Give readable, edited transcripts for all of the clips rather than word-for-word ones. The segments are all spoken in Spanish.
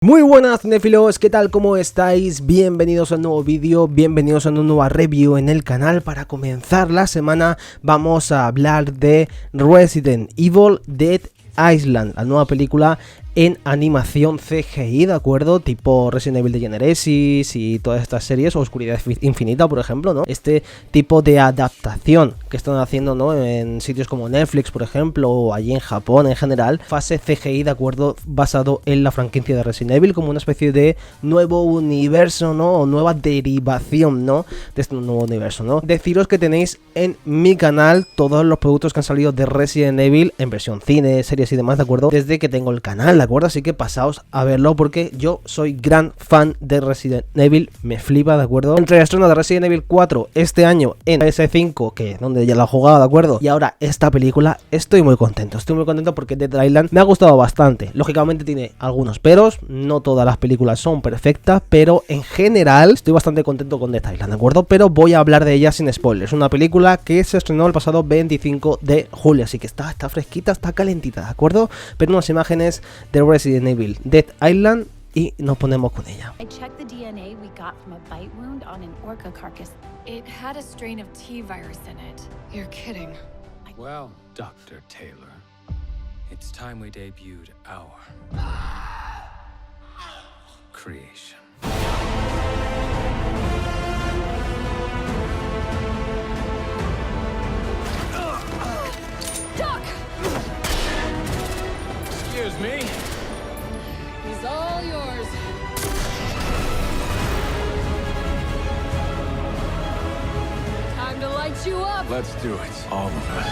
Muy buenas cinéfilos, ¿qué tal? ¿Cómo estáis? Bienvenidos a un nuevo vídeo, bienvenidos a una nueva review en el canal. Para comenzar la semana vamos a hablar de Resident Evil Dead Island, la nueva película en animación CGI, ¿de acuerdo? Tipo Resident Evil de Genesis y todas estas series, o Oscuridad Infinita, por ejemplo, ¿no? Este tipo de adaptación que están haciendo, ¿no? En sitios como Netflix, por ejemplo, o allí en Japón en general, fase CGI, ¿de acuerdo? Basado en la franquicia de Resident Evil, como una especie de nuevo universo, ¿no? O nueva derivación, ¿no? De este nuevo universo, ¿no? Deciros que tenéis en mi canal todos los productos que han salido de Resident Evil en versión cine, series y demás, ¿de acuerdo? Desde que tengo el canal, ¿de acuerdo? Así que pasaos a verlo porque yo soy gran fan de Resident Evil, me flipa, ¿de acuerdo? Entre el estreno de Resident Evil 4 este año en PS5, que donde ya la he jugado, ¿de acuerdo? Y ahora esta película, estoy muy contento porque Dead Island me ha gustado bastante. Lógicamente tiene algunos peros, no todas las películas son perfectas, pero en general estoy bastante contento con Dead Island, ¿de acuerdo? Pero voy a hablar de ella sin spoilers. Una película que se estrenó el pasado 25 de julio, así que está fresquita, está calentita, ¿de acuerdo? Pero unas imágenes de Resident Evil Dead Island y nos ponemos con ella. I checked the DNA we got from a bite wound on an orca carcass. It had a strain of T virus in it. You're kidding. Well, Dr. Taylor, it's time we debuted our creation. Doc! Excuse me? He's all yours. Time to light you up. Let's do it, all of us.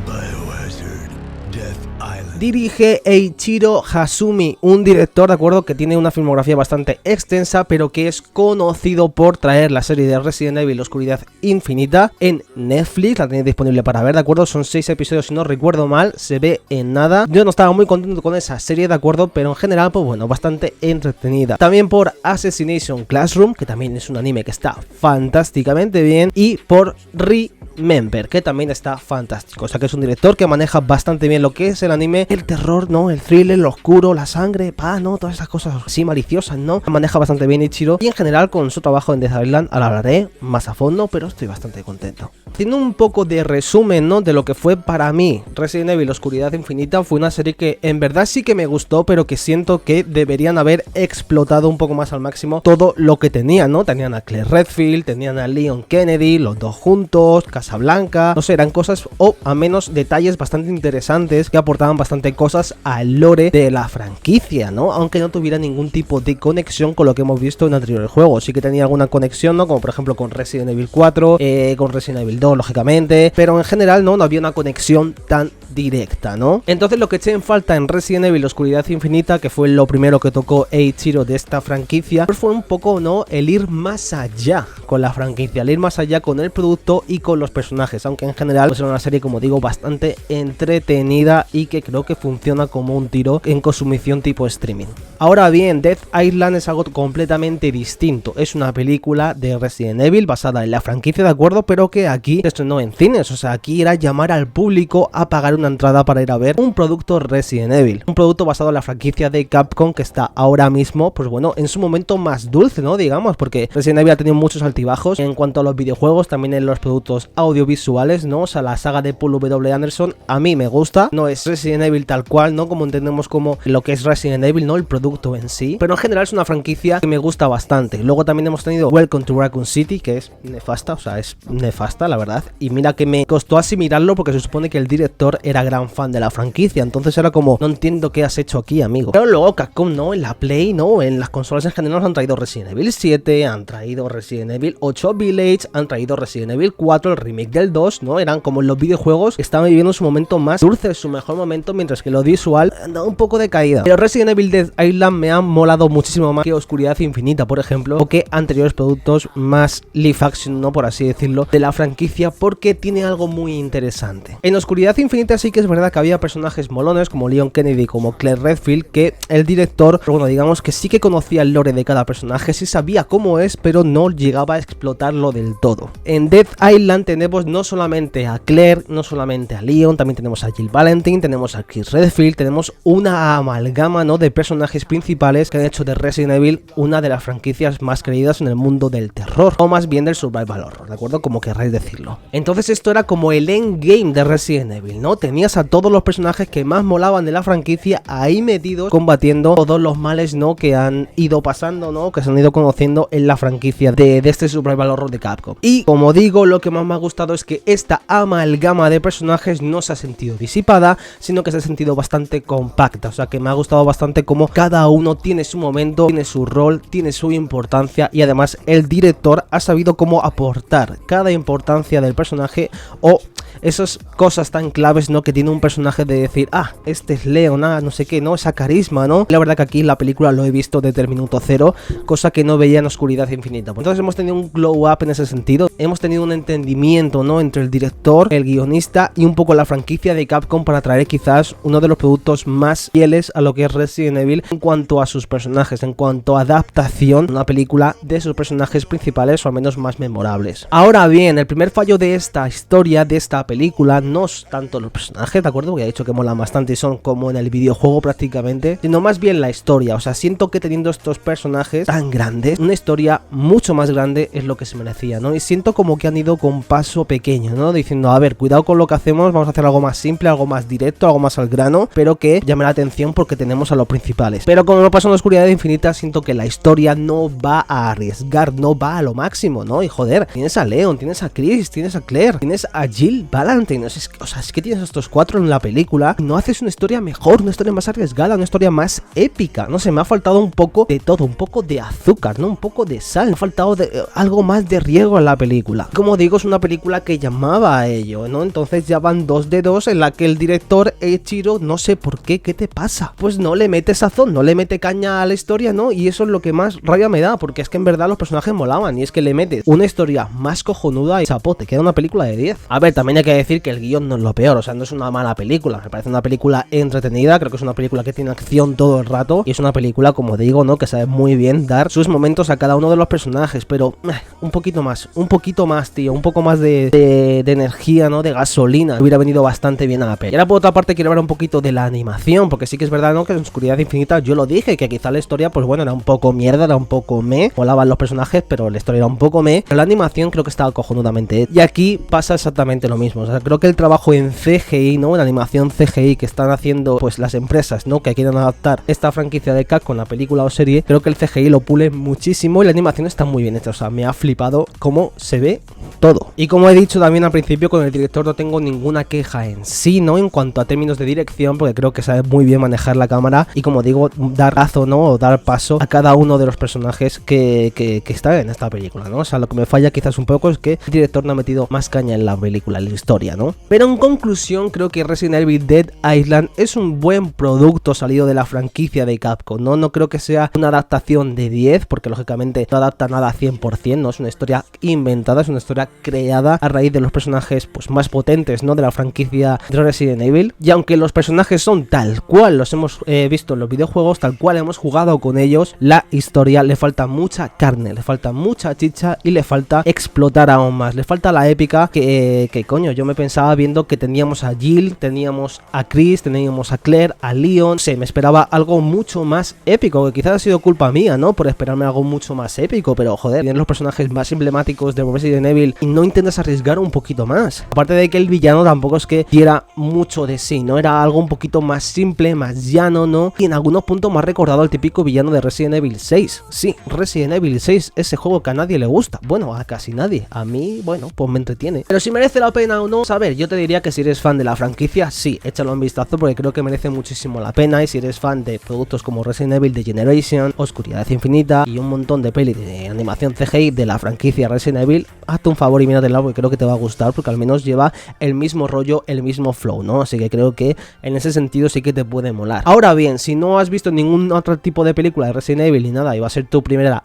Biohazard, Death Island. Dirige Eiichiro Hasumi, un director, de acuerdo, que tiene una filmografía bastante extensa, pero que es conocido por traer la serie de Resident Evil Oscuridad Infinita en Netflix. La tenéis disponible para ver, de acuerdo, son 6 episodios si no recuerdo mal, se ve en nada. Yo no estaba muy contento con esa serie, de acuerdo, pero en general, pues bueno, bastante entretenida. También por Assassination Classroom, que también es un anime que está fantásticamente bien, y por Remember, que también está fantástico. O sea que es un director que maneja bastante bien lo que es el anime, el terror, ¿no? El thriller, lo oscuro, la sangre, ¿no? Todas esas cosas así maliciosas, ¿no? Maneja bastante bien Eiichiro. Y en general con su trabajo en Dead Island hablaré más a fondo, pero estoy bastante contento. Haciendo un poco de resumen, ¿no? De lo que fue para mí Resident Evil Oscuridad Infinita, fue una serie que en verdad sí que me gustó, pero que siento que deberían haber explotado un poco más al máximo todo lo que tenían, ¿no? Tenían a Claire Redfield, tenían a Leon Kennedy, los dos juntos, Casablanca, no sé, eran cosas o a menos detalles bastante interesantes que aportaban bastante cosas al lore de la franquicia, ¿no? Aunque no tuviera ningún tipo de conexión con lo que hemos visto en anteriores juegos. Sí que tenía alguna conexión, ¿no? Como por ejemplo con Resident Evil 4, con Resident Evil 2, lógicamente, pero en general no había una conexión tan directa, ¿no? Entonces lo que eché en falta en Resident Evil Oscuridad Infinita, que fue lo primero que tocó Eiichiro de esta franquicia, pues fue un poco, ¿no? El ir más allá con la franquicia, el ir más allá con el producto y con los personajes, aunque en general pues era una serie, como digo, bastante entretenida y que creo que funciona como un tiro en consumición tipo streaming. Ahora bien, Dead Island es algo completamente distinto. Es una película de Resident Evil basada en la franquicia, de acuerdo, pero que aquí se estrenó en cines. O sea, aquí era llamar al público a pagar una entrada para ir a ver un producto Resident Evil, un producto basado en la franquicia de Capcom, que está ahora mismo, pues bueno, en su momento más dulce, ¿no? Digamos, porque Resident Evil ha tenido muchos altibajos en cuanto a los videojuegos, también en los productos audiovisuales, ¿no? O sea, la saga de Paul W. Anderson a mí me gusta, no es Resident Evil tal cual, ¿no? Como entendemos como lo que es Resident Evil, ¿no? El producto en sí, pero en general es una franquicia que me gusta bastante. Luego también hemos tenido Welcome to Raccoon City, que es nefasta, o sea, es nefasta, la verdad, y mira que me costó asimilarlo porque se supone que el director era gran fan de la franquicia, entonces era como, no entiendo qué has hecho aquí, amigo. Pero luego Capcom, ¿no? En la Play, ¿no? En las consolas en general nos han traído Resident Evil 7, han traído Resident Evil 8 Village, han traído Resident Evil 4, el remake del 2, ¿no? Eran como los videojuegos que estaban viviendo su momento más dulce, su mejor momento, mientras que lo visual anda un poco de caída. Pero Resident Evil Dead Island me ha molado muchísimo más que Oscuridad Infinita, por ejemplo, o que anteriores productos más live action, ¿no? Por así decirlo, de la franquicia, porque tiene algo muy interesante. En Oscuridad Infinita sí que es verdad que había personajes molones como Leon Kennedy, como Claire Redfield, que el director, bueno, digamos que sí que conocía el lore de cada personaje, sí sabía cómo es, pero no llegaba a explotarlo del todo. En Death Island tenemos no solamente a Claire, no solamente a Leon, también tenemos a Jill Valentine, tenemos a Chris Redfield, tenemos una amalgama, ¿no?, de personajes principales que han hecho de Resident Evil una de las franquicias más queridas en el mundo del terror, o más bien del survival horror, ¿de acuerdo? Como querráis decirlo. Entonces esto era como el endgame de Resident Evil, ¿no? Tenías a todos los personajes que más molaban de la franquicia ahí metidos, combatiendo todos los males, ¿no?, que han ido pasando, ¿no?, que se han ido conociendo en la franquicia de este survival horror de Capcom. Y como digo, lo que más me ha gustado es que esta amalgama de personajes no se ha sentido disipada, sino que se ha sentido bastante compacta. O sea que me ha gustado bastante cómo cada uno tiene su momento, tiene su rol, tiene su importancia, y además el director ha sabido cómo aportar cada importancia del personaje o esas cosas tan claves, ¿no?, que tiene un personaje, de decir, ah, este es Leon, ah, no sé qué, ¿no?, esa carisma, ¿no? La verdad que aquí en la película lo he visto desde el minuto cero, cosa que no veía en Oscuridad Infinita. Entonces hemos tenido un glow up en ese sentido, hemos tenido un entendimiento, ¿no?, entre el director, el guionista y un poco la franquicia de Capcom para traer quizás uno de los productos más fieles a lo que es Resident Evil en cuanto a sus personajes, en cuanto a adaptación, una película de sus personajes principales o al menos más memorables. Ahora bien, el primer fallo de esta historia, de esta película, no es tanto los personajes, ¿de acuerdo? Porque he dicho que molan bastante y son como en el videojuego prácticamente, sino más bien la historia. O sea, siento que teniendo estos personajes tan grandes, una historia mucho más grande es lo que se merecía, ¿no? Y siento como que han ido con paso pequeño, ¿no? Diciendo, a ver, cuidado con lo que hacemos, vamos a hacer algo más simple, algo más directo, algo más al grano, pero que llame la atención porque tenemos a los principales. Pero como lo pasó en la Oscuridad Infinita, siento que la historia no va a arriesgar, no va a lo máximo, ¿no? Y joder, tienes a Leon, tienes a Chris, tienes a Claire, tienes a Jill Valentine, o sea, es que tienes a estos cuatro en la película, no haces una historia mejor, una historia más arriesgada, una historia más épica, no sé, me ha faltado un poco de todo, un poco de azúcar, ¿no? Un poco de sal, me ha faltado algo más de riesgo en la película. Como digo, es una película que llamaba a ello, ¿no? Entonces ya van 2 de 2 en la que el director Eiichiro, no sé por qué, ¿qué te pasa? Pues no le mete sazón, no le mete caña a la historia, ¿no? Y eso es lo que más rabia me da, porque es que en verdad los personajes molaban, y es que le metes una historia más cojonuda y chapo, te queda una película de 10. A ver, también hay que decir que el guión no es lo peor, o sea, no es una mala película, me parece una película entretenida, creo que es una película que tiene acción todo el rato, y es una película, como digo, ¿no?, que sabe muy bien dar sus momentos a cada uno de los personajes, pero un poquito más, tío, un poco más de energía, ¿no?, de gasolina, hubiera venido bastante bien a la peli. Y ahora por otra parte quiero hablar un poquito de la animación, porque sí que es verdad, ¿no?, que en Oscuridad Infinita yo lo dije, que quizá la historia, pues bueno, era un poco mierda, era un poco molaban los personajes, pero la historia era un poco pero la animación creo que estaba cojonudamente hecha. Y aquí pasa exactamente lo mismo, o sea, creo que el trabajo en CGI, ¿no?, en animación CGI que están haciendo pues las empresas, ¿no?, que quieren adaptar esta franquicia de Capcom, la película o serie, creo que el CGI lo pule muchísimo y la animación está muy bien hecha, o sea, me ha flipado cómo se ve todo. Y como he dicho también al principio, con el director no tengo ninguna queja en sí, ¿no?, en cuanto a términos de dirección, porque creo que sabe muy bien manejar la cámara y, como digo, dar paso, ¿no?, o dar paso a cada uno de los personajes que están en esta película, ¿no? O sea, lo que me falla quizás un poco es que el director no ha metido más caña en la película, en la historia, ¿no? Pero en conclusión, creo que Resident Evil Dead Island es un buen producto salido de la franquicia de Capcom, ¿no? No creo que sea una adaptación de 10, porque lógicamente no adapta nada 100%, ¿no? Es una historia inventada, es una historia creada a raíz de los personajes pues más potentes, ¿no?, de la franquicia de Resident Evil. Y aunque los personajes son tal cual los hemos visto en los videojuegos, tal cual hemos jugado con ellos, la historia le falta mucha carne, le falta mucha chicha y le falta explotar aún más, le falta la épica que coño, yo me pensaba viendo que teníamos a Jill, teníamos a Chris, teníamos a Claire, a Leon, me esperaba algo mucho más épico, que quizás ha sido culpa mía, ¿no?, por esperarme algo mucho más épico, pero joder, tienes los personajes más emblemáticos de Resident Evil y no intentas arriesgar un poquito más. Aparte de que el villano tampoco es que diera mucho de sí, ¿no? Era algo un poquito más simple, más llano, ¿no? Y en algunos puntos me ha recordado al típico villano de Resident Evil 6. Sí, Resident Evil 6, ese juego que a nadie le gusta. Bueno, a casi nadie. A mí, bueno, pues me entretiene. Pero si merece la pena o no, a ver, yo te diría que si eres fan de la franquicia, sí, échalo un vistazo porque creo que merece muchísimo la pena. Y si eres fan de productos como Resident Evil The Generation, Oscuridad Infinita y un montón de pelis de animación CGI de la franquicia Resident Evil, hazte un favor y míratela porque creo que te va a gustar, porque al menos lleva el mismo rollo, el mismo flow, ¿no? Así que creo que en ese sentido sí que te puede molar. Ahora bien, si no has visto ningún otro tipo de película de Resident Evil ni nada y va a ser tu primera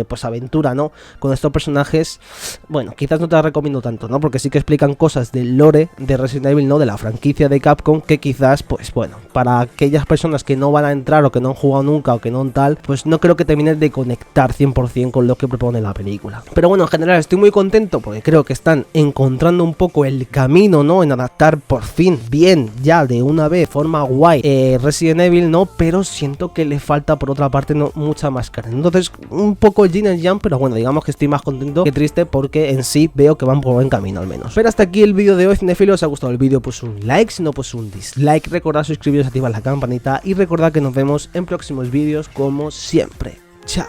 pues aventura, ¿no?, con estos personajes, bueno, quizás no te la recomiendo tanto, ¿no?, porque sí que explican cosas del lore de Resident Evil, ¿no? De la franquicia de Capcom, que quizás, pues bueno, para aquellas personas que no van a entrar o que no han jugado nunca o que no tal, pues no creo que terminen de conectar 100% con lo que propone la película. Pero bueno, en general estoy muy contento porque creo que están encontrando un poco el camino, ¿no? En adaptar por fin bien, ya de una vez, forma guay, Resident Evil, ¿no? Pero siento que le falta por otra parte no mucha más carne. Entonces, un poco yin and yang, pero bueno, digamos que estoy más contento que triste porque en sí veo que van por buen camino al menos. Pero hasta aquí el vídeo de hoy, cinéfilos. Si os ha gustado el vídeo, pues un like, si no, pues un dislike. Recordad suscribiros, activar la campanita y recordad que nos vemos en próximos vídeos como siempre. Chao.